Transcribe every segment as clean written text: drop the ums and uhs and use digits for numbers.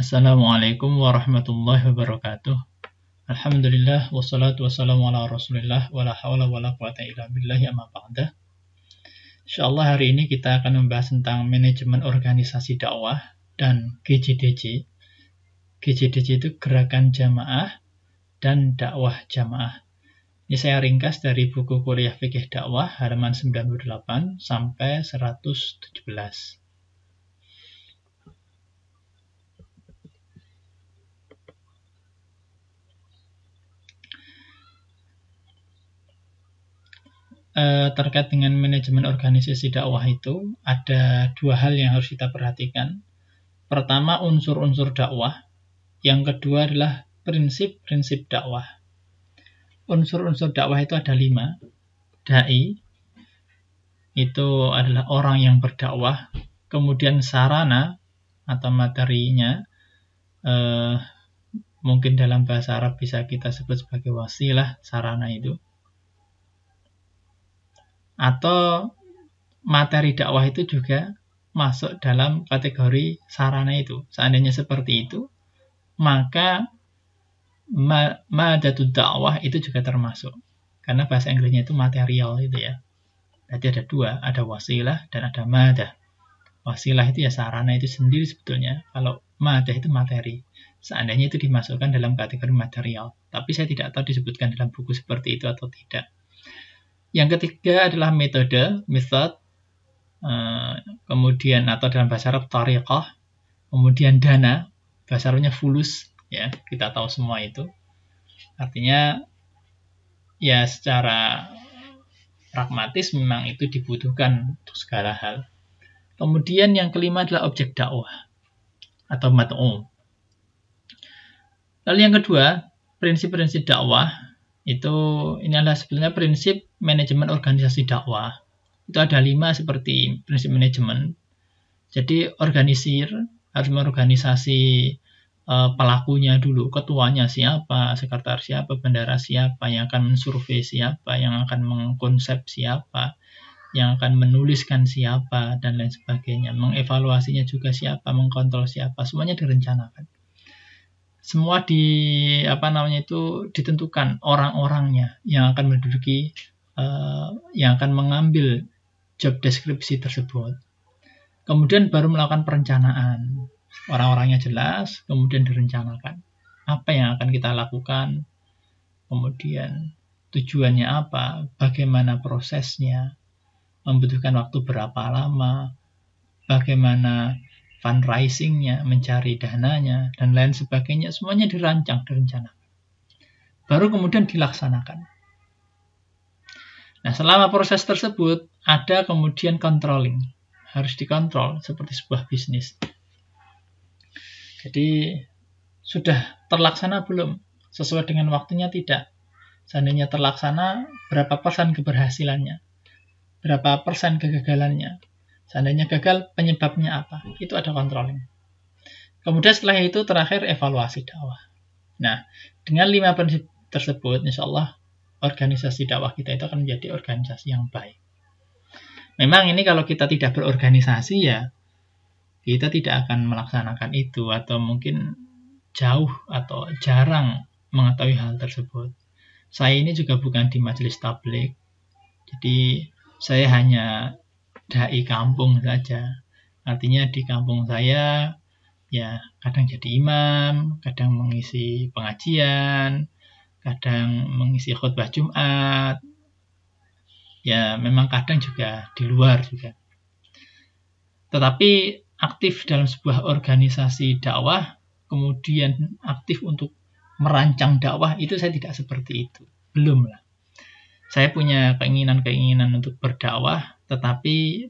Assalamualaikum warahmatullahi wabarakatuh. Alhamdulillah wassalatu wassalamu ala Rasulillah wala haula wala quwata illa billahi amma ba'da. Insyaallah hari ini kita akan membahas tentang manajemen organisasi dakwah dan GJDJ. GJDJ itu gerakan jamaah dan dakwah jamaah. Ini saya ringkas dari buku kuliah fikih dakwah halaman 98 sampai 117. Terkait dengan manajemen organisasi dakwah itu ada dua hal yang harus kita perhatikan. Pertama, unsur-unsur dakwah. Yang kedua adalah prinsip-prinsip dakwah. Unsur-unsur dakwah itu ada 5. Dai itu adalah orang yang berdakwah. Kemudian sarana atau materinya, mungkin dalam bahasa Arab bisa kita sebut sebagai wasilah, sarana itu. Atau materi dakwah itu juga masuk dalam kategori sarana itu. Seandainya seperti itu, maka madatud dakwah itu juga termasuk. Karena bahasa Inggrisnya itu material itu ya. Jadi ada 2, ada wasilah dan ada madah. Wasilah itu ya sarana itu sendiri sebetulnya. Kalau madah itu materi. Seandainya itu dimasukkan dalam kategori material. Tapi saya tidak tahu disebutkan dalam buku seperti itu atau tidak. Yang ketiga adalah metode, method, kemudian atau dalam bahasa Arab tariqah, kemudian dana, bahasa Arabnya fulus, ya kita tahu semua itu. Artinya ya secara pragmatis memang itu dibutuhkan untuk segala hal. Kemudian yang kelima adalah objek dakwah atau mat'um. Lalu yang kedua, prinsip-prinsip dakwah. Ini adalah sebenarnya prinsip manajemen organisasi dakwah. Itu ada 5 seperti prinsip manajemen. Jadi organisir harus mengorganisasi pelakunya dulu, ketuanya siapa, sekretaris siapa, bendara siapa, yang akan mensurvei siapa, yang akan mengkonsep siapa, yang akan menuliskan siapa, dan lain sebagainya. Mengevaluasinya juga siapa, mengkontrol siapa, semuanya direncanakan. Semua ditentukan orang-orangnya yang akan menduduki, yang akan mengambil job deskripsi tersebut. Kemudian baru melakukan perencanaan. Orang-orangnya jelas, kemudian direncanakan. Apa yang akan kita lakukan, kemudian tujuannya apa, bagaimana prosesnya, membutuhkan waktu berapa lama, bagaimana fundraising-nya, mencari dananya, dan lain sebagainya, semuanya dirancang, direncanakan. Baru kemudian dilaksanakan. Nah, selama proses tersebut, ada kemudian controlling. Harus dikontrol seperti sebuah bisnis. Jadi, sudah terlaksana belum? Sesuai dengan waktunya tidak? Seandainya terlaksana, berapa persen keberhasilannya? Berapa persen kegagalannya? Seandainya gagal, penyebabnya apa? Itu ada controlling. Kemudian setelah itu terakhir evaluasi dakwah. Nah, dengan 5 prinsip tersebut, insya Allah organisasi dakwah kita itu akan menjadi organisasi yang baik. Memang ini kalau kita tidak berorganisasi ya, kita tidak akan melaksanakan itu atau mungkin jauh atau jarang mengetahui hal tersebut. Saya ini juga bukan di majelis tabligh, jadi saya hanya dai kampung saja. Artinya di kampung saya ya kadang jadi imam, kadang mengisi pengajian, kadang mengisi khutbah Jumat. Ya memang kadang juga di luar juga. Tetapi aktif dalam sebuah organisasi dakwah, kemudian aktif untuk merancang dakwah, itu saya tidak seperti itu. Belum lah. Saya punya keinginan-keinginan untuk berdakwah, tetapi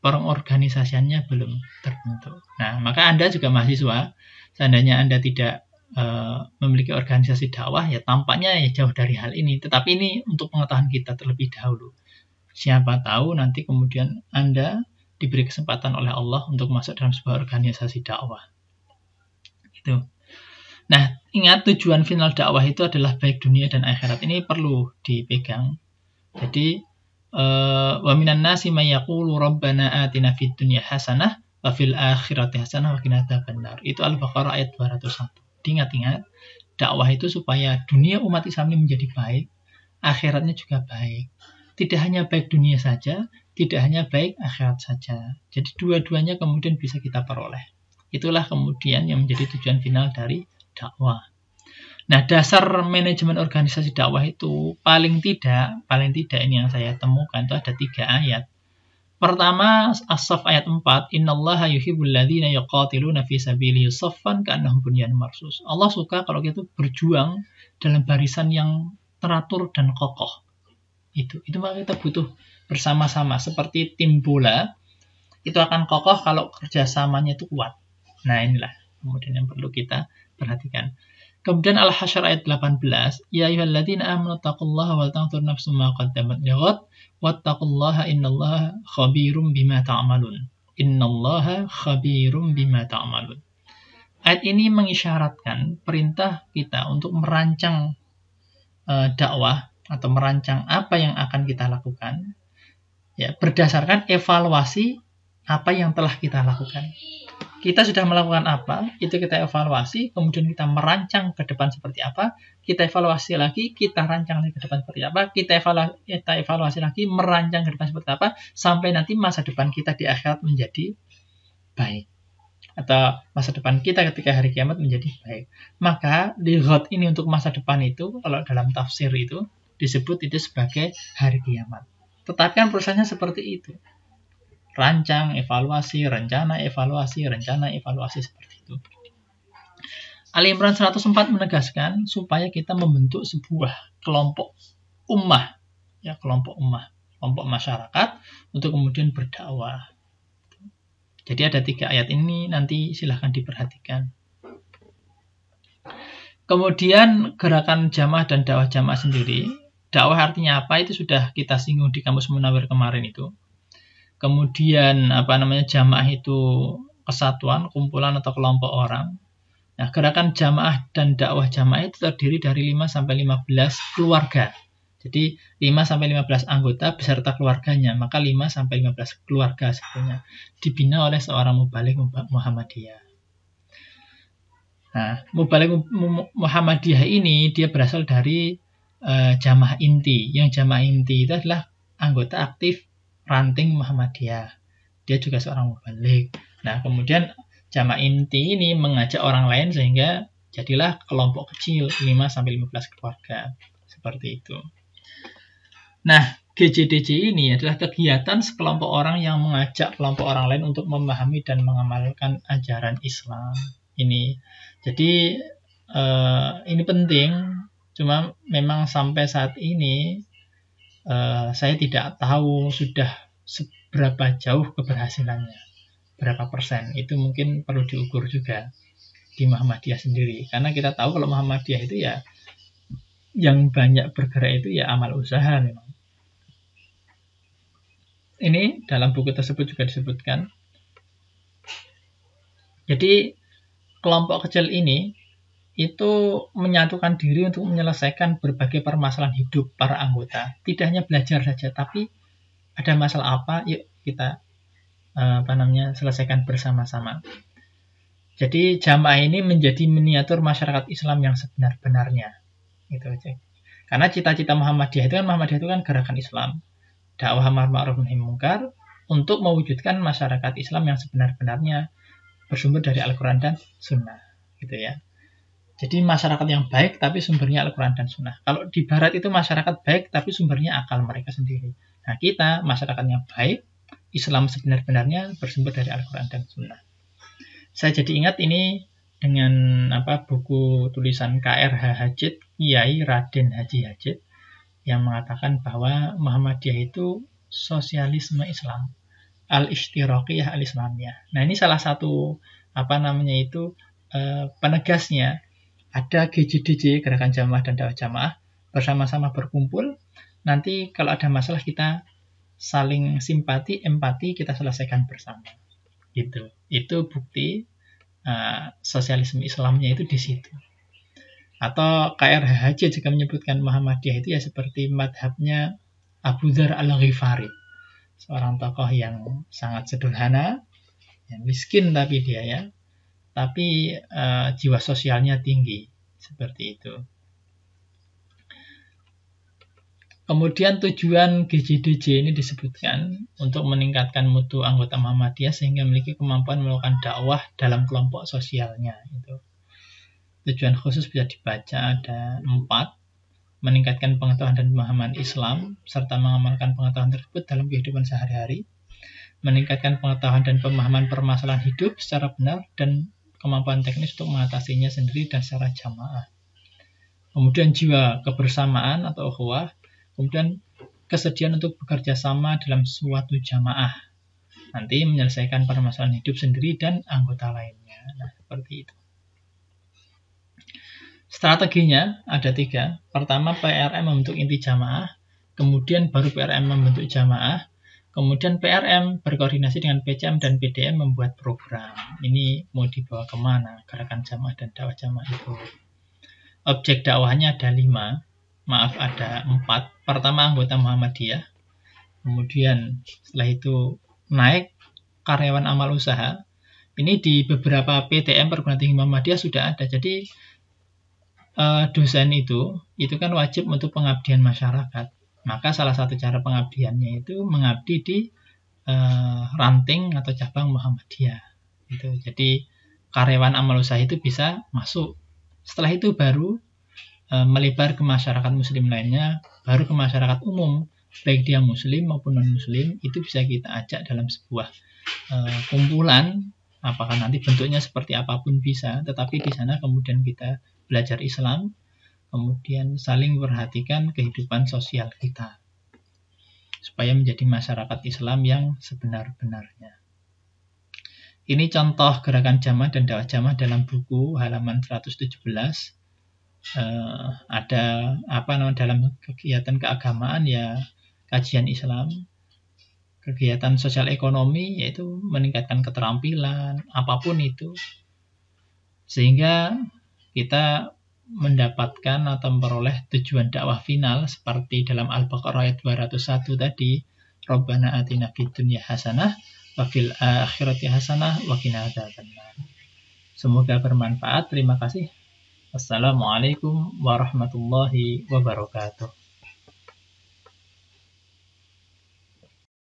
pengorganisasiannya belum terbentuk. Nah, maka Anda juga mahasiswa, seandainya Anda tidak memiliki organisasi dakwah, ya tampaknya ya jauh dari hal ini. Tetapi ini untuk pengetahuan kita terlebih dahulu. Siapa tahu nanti kemudian Anda diberi kesempatan oleh Allah untuk masuk dalam sebuah organisasi dakwah. Gitu. Nah, ingat tujuan final dakwah itu adalah baik dunia dan akhirat. Ini perlu dipegang. Jadi, wa minan nasi may yaqulu rabbana atina fid dunya hasanah wa wa fil akhirati hasanah wa qina adzabannar. Itu Al-Baqarah ayat 201. Diingat-ingat, dakwah itu supaya dunia umat Islam ini menjadi baik, akhiratnya juga baik. Tidak hanya baik dunia saja, tidak hanya baik akhirat saja. Jadi dua-duanya kemudian bisa kita peroleh. Itulah kemudian yang menjadi tujuan final dari dakwah. Nah, dasar manajemen organisasi dakwah itu paling tidak ini yang saya temukan itu ada 3 ayat. Pertama, As-Saff ayat 4, Innallaha yuhibbul ladzina yuqatiluna fi sabilihi saffan ka'annahum bunyanun marsus. Allah suka kalau kita berjuang dalam barisan yang teratur dan kokoh. Itu maka kita butuh bersama-sama seperti tim bola. Itu akan kokoh kalau kerjasamanya itu kuat. Nah, inilah kemudian yang perlu kita perhatikan. Kemudian Al-Hasyr ayat 18, Ya ayyuhalladzina amanu taqullaha wal tanzur nafsum ma qaddamat lighad wattaqullaha innallaha khabirum bima ta'malun. Innallaha khabirum bima ta'malun. Ayat ini mengisyaratkan perintah kita untuk merancang dakwah atau merancang apa yang akan kita lakukan ya berdasarkan evaluasi apa yang telah kita lakukan. Kita sudah melakukan apa, itu kita evaluasi, kemudian kita merancang ke depan seperti apa, kita evaluasi lagi, kita rancang lagi ke depan seperti apa, kita evaluasi lagi, merancang ke depan seperti apa, sampai nanti masa depan kita di akhirat menjadi baik. Atau masa depan kita ketika hari kiamat menjadi baik. Maka lighat ini untuk masa depan itu, kalau dalam tafsir itu, disebut itu sebagai hari kiamat. Tetapi kan prosesnya seperti itu. Rancang, evaluasi, rencana, evaluasi, seperti itu. Ali Imran 104 menegaskan supaya kita membentuk sebuah kelompok ummah, kelompok masyarakat untuk kemudian berdakwah. Jadi ada 3 ayat ini, nanti silahkan diperhatikan. Kemudian gerakan jamaah dan dakwah jamaah sendiri. Dakwah artinya apa? Itu sudah kita singgung di Kamus Munawwir kemarin itu. Kemudian jamaah itu kesatuan, kumpulan atau kelompok orang. Nah, gerakan jamaah dan dakwah jamaah itu terdiri dari 5-15 keluarga. Jadi 5-15 anggota beserta keluarganya, maka 5-15 keluarga sebetulnya dibina oleh seorang mubalik Muhammadiyah. Nah, mubalik Muhammadiyah ini dia berasal dari jamaah inti. Yang jamaah inti itu adalah anggota aktif ranting Muhammadiyah. Dia juga seorang mubalik. Nah, kemudian jamaah inti ini mengajak orang lain sehingga jadilah kelompok kecil 5-15 keluarga. Seperti itu. Nah, GJDJ ini adalah kegiatan sekelompok orang yang mengajak kelompok orang lain untuk memahami dan mengamalkan ajaran Islam. Ini. Jadi ini penting. Cuma memang sampai saat ini saya tidak tahu sudah seberapa jauh keberhasilannya, berapa persen. Itu mungkin perlu diukur juga di Muhammadiyah sendiri. Karena kita tahu kalau Muhammadiyah itu ya yang banyak bergerak itu ya amal usaha memang. Ini dalam buku tersebut juga disebutkan. Jadi kelompok kecil ini itu menyatukan diri untuk menyelesaikan berbagai permasalahan hidup para anggota. Tidak hanya belajar saja, tapi ada masalah apa, yuk kita selesaikan bersama-sama. Jadi jamaah ini menjadi miniatur masyarakat Islam yang sebenar-benarnya. Itu aja. Karena cita-cita Muhammadiyah itu kan gerakan Islam, dakwah amar ma'ruf nahi munkar untuk mewujudkan masyarakat Islam yang sebenar-benarnya bersumber dari Al-Quran dan Sunnah, gitu ya. Jadi masyarakat yang baik tapi sumbernya Al-Quran dan Sunnah. Kalau di Barat itu masyarakat baik tapi sumbernya akal mereka sendiri. Nah, kita masyarakat yang baik, Islam sebenar-benarnya bersumber dari Al-Quran dan Sunnah. Saya jadi ingat ini dengan buku tulisan KR Hajid, Kiai Raden Haji Hajid, yang mengatakan bahwa Muhammadiyah itu sosialisme Islam, al-ishtirakiyah al-islamiyah. Nah, ini salah satu penegasnya. Ada GJDJ, Gerakan Jamaah dan Dakwah Jamaah, bersama-sama berkumpul. Nanti kalau ada masalah kita saling simpati, empati, kita selesaikan bersama. Gitu. Itu bukti sosialisme Islamnya itu di situ. Atau KRHJ juga menyebutkan Muhammadiyah itu ya seperti madhabnya Abu Dzar Al-Ghifari, seorang tokoh yang sangat sederhana, Ya, miskin tapi dia ya, tapi jiwa sosialnya tinggi, seperti itu. Kemudian tujuan GJDJ ini disebutkan untuk meningkatkan mutu anggota Muhammadiyah sehingga memiliki kemampuan melakukan dakwah dalam kelompok sosialnya. Itu. Tujuan khusus bisa dibaca ada 4. Meningkatkan pengetahuan dan pemahaman Islam serta mengamalkan pengetahuan tersebut dalam kehidupan sehari-hari. Meningkatkan pengetahuan dan pemahaman permasalahan hidup secara benar dan kemampuan teknis untuk mengatasinya sendiri dan secara jamaah. Kemudian jiwa kebersamaan atau ukhuwah. Kemudian kesediaan untuk bekerja sama dalam suatu jamaah. Nanti menyelesaikan permasalahan hidup sendiri dan anggota lainnya. Nah, seperti itu. Strateginya ada 3. Pertama, PRM membentuk inti jamaah. Kemudian baru PRM membentuk jamaah. Kemudian PRM berkoordinasi dengan PCM dan PDM membuat program. Ini mau dibawa kemana? Gerakan jamaah dan dakwah jamaah itu. Objek dakwahnya ada 5. Maaf, ada 4. Pertama, anggota Muhammadiyah. Kemudian setelah itu naik karyawan amal usaha. Ini di beberapa PTM perguruan tinggi Muhammadiyah sudah ada. Jadi dosen itu kan wajib untuk pengabdian masyarakat. Maka salah satu cara pengabdiannya itu mengabdi di ranting atau cabang Muhammadiyah. Gitu. Jadi karyawan amal usaha itu bisa masuk. Setelah itu baru melebar ke masyarakat muslim lainnya, baru ke masyarakat umum, baik dia muslim maupun non-muslim, itu bisa kita ajak dalam sebuah kumpulan, apakah nanti bentuknya seperti apapun bisa, tetapi di sana kemudian kita belajar Islam, kemudian saling memperhatikan kehidupan sosial kita, supaya menjadi masyarakat Islam yang sebenar-benarnya. Ini contoh gerakan jamaah dan dakwah jamaah dalam buku halaman 117. Ada dalam kegiatan keagamaan ya kajian Islam, kegiatan sosial ekonomi yaitu meningkatkan keterampilan apapun itu, sehingga kita mendapatkan atau memperoleh tujuan dakwah final seperti dalam Al-Baqarah ayat 201 tadi, Rabbana atina fid dunya hasanah wa fil akhirati hasanah wa qina adzabannar. Semoga bermanfaat. Terima kasih. Assalamualaikum warahmatullahi wabarakatuh.